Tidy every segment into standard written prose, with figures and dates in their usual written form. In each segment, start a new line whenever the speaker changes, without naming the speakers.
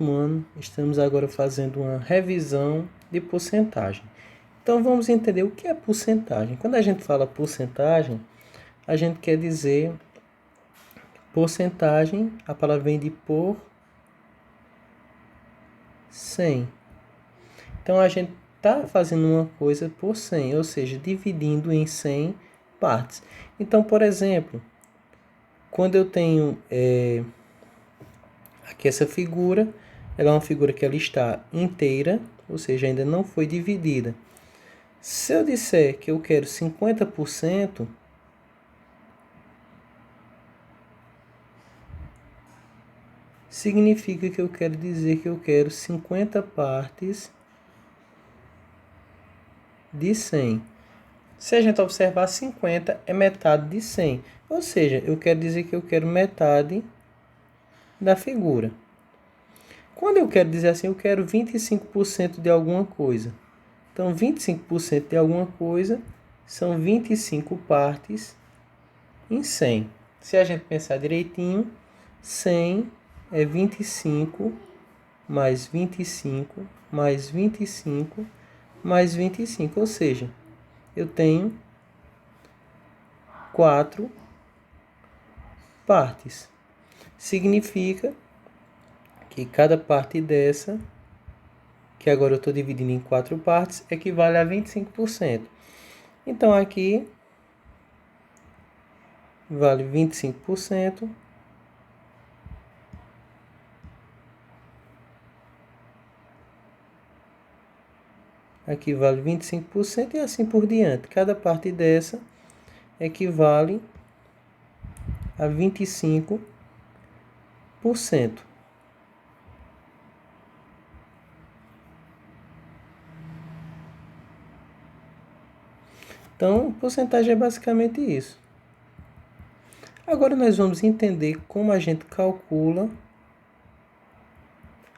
sétimo ano, estamos agora fazendo uma revisão de porcentagem. Então vamos entender o que é porcentagem. Quando a gente fala porcentagem, a gente quer dizer porcentagem, a palavra vem de por 100. Então a gente está fazendo uma coisa por 100, ou seja, dividindo em 100 partes. Então, por exemplo, quando eu tenho aqui essa figura, ela é uma figura que ela está inteira, ou seja, ainda não foi dividida. Se eu disser que eu quero 50%, significa que eu quero dizer que eu quero 50 partes de 100. Se a gente observar, 50 é metade de 100. Ou seja, eu quero dizer que eu quero metade da figura. Quando eu quero dizer assim, eu quero 25% de alguma coisa. Então, 25% de alguma coisa são 25 partes em 100. Se a gente pensar direitinho, 100 é 25 mais 25 mais 25 mais 25. Ou seja, eu tenho 4 partes. Significa que cada parte dessa, que agora eu estou dividindo em 4 partes, equivale a 25%. Então, aqui vale 25%. Aqui vale 25% e assim por diante. Cada parte dessa equivale a 25%. Então, porcentagem é basicamente isso. Agora nós vamos entender como a gente calcula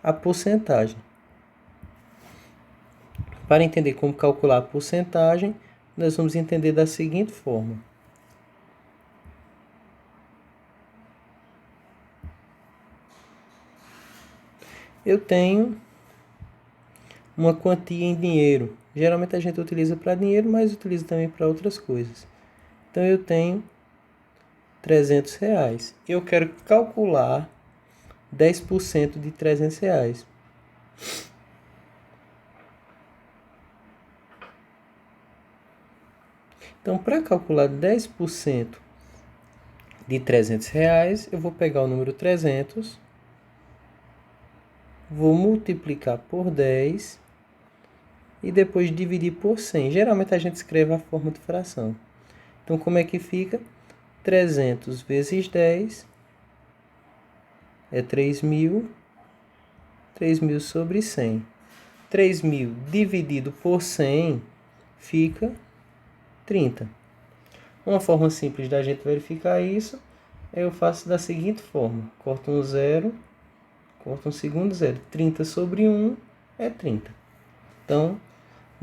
a porcentagem. Para entender como calcular a porcentagem, nós vamos entender da seguinte forma. Eu tenho uma quantia em dinheiro. Geralmente a gente utiliza para dinheiro, mas utiliza também para outras coisas. Então eu tenho R$300. Eu quero calcular 10% de R$300. Então, para calcular 10% de R$300, eu vou pegar o número 300, vou multiplicar por 10 e depois dividir por 100. Geralmente a gente escreve a forma de fração. Então, como é que fica? 300 vezes 10 é 3.000. 3.000 sobre 100. 3.000 dividido por 100 fica 30. Uma forma simples da gente verificar isso, eu faço da seguinte forma. Corto um zero, corto um segundo zero. 30 sobre 1 é 30. Então,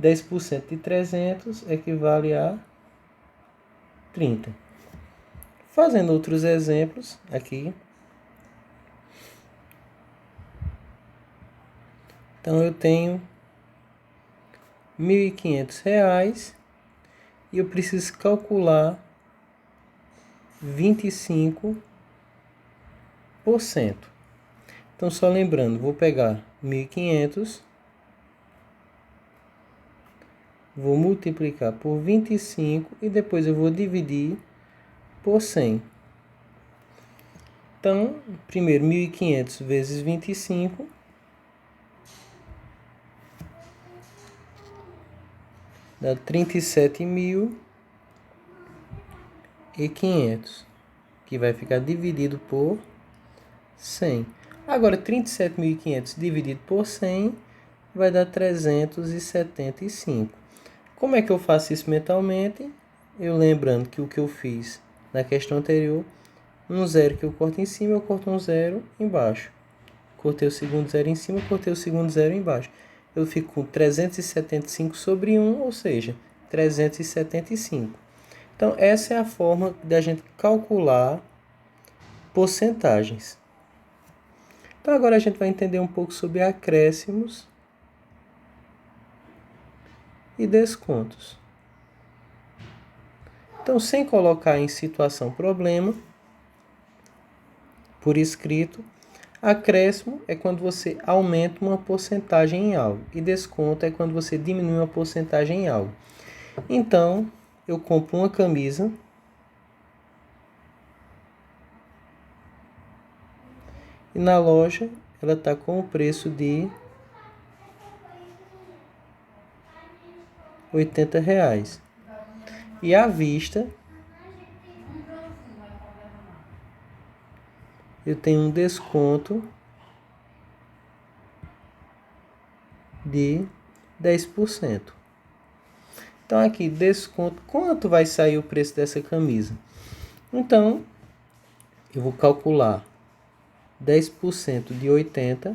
10% de 300 equivale a 30. Fazendo outros exemplos aqui. Então, eu tenho R$1.500 e eu preciso calcular 25%. Então, só lembrando, vou pegar 1.500, vou multiplicar por 25 e depois eu vou dividir por 100. Então, primeiro 1.500 vezes 25 dá 37.500, que vai ficar dividido por 100. Agora, 37.500 dividido por 100 vai dar 375. Como é que eu faço isso mentalmente? Eu lembrando que o que eu fiz na questão anterior, um zero que eu corto em cima, eu corto um zero embaixo. Cortei o segundo zero em cima, cortei o segundo zero embaixo. Eu fico com 375 sobre 1, ou seja, 375. Então, essa é a forma da gente calcular porcentagens. Então agora a gente vai entender um pouco sobre acréscimos e descontos. Então, sem colocar em situação problema, por escrito, acréscimo é quando você aumenta uma porcentagem em algo e desconto é quando você diminui uma porcentagem em algo. Então, eu compro uma camisa e na loja ela está com o preço de R$ 80. E à vista, eu tenho um desconto de 10%. Então aqui, desconto, quanto vai sair o preço dessa camisa? Então, eu vou calcular 10% de 80,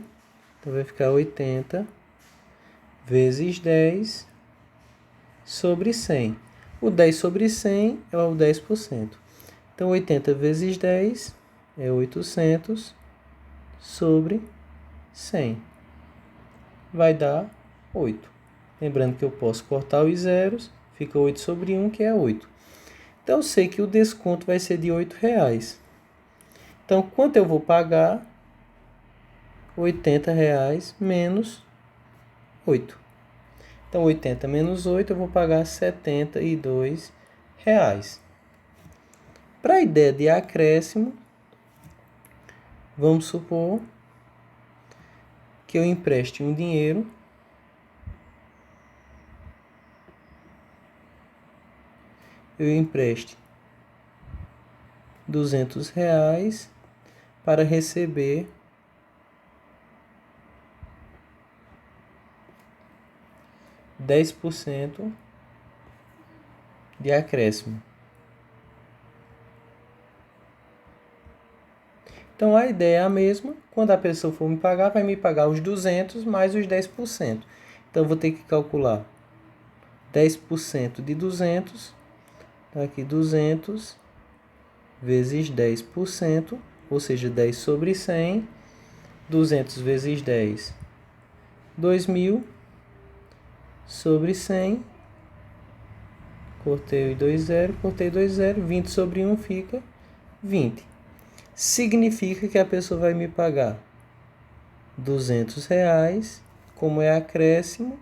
então vai ficar 80 vezes 10 sobre 100. O 10 sobre 100 é o 10%. Então, 80 vezes 10 é 800 sobre 100. Vai dar 8. Lembrando que eu posso cortar os zeros, fica 8 sobre 1, que é 8. Então, eu sei que o desconto vai ser de R$8. Então, quanto eu vou pagar? R$80 menos 8. Então, 80 menos 8, eu vou pagar R$72. Para a ideia de acréscimo, vamos supor que eu empreste um dinheiro R$200 para receber R$10 de acréscimo. Então a ideia é a mesma. Quando a pessoa for me pagar, vai me pagar os 200 mais os 10%. Então eu vou ter que calcular 10% de 200. Então aqui 200 vezes 10%, ou seja, 10 sobre 100. 200 vezes 10, 2.000 sobre 100. Cortei 2 zero, 20 sobre 1 fica 20. Significa que a pessoa vai me pagar R$200, como é acréscimo,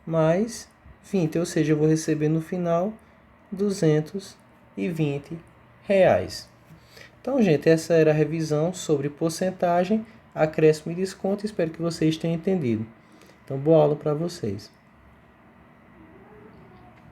mais 20, ou seja, eu vou receber no final R$220. Então, gente, essa era a revisão sobre porcentagem, acréscimo e desconto. Espero que vocês tenham entendido. Então, boa aula para vocês.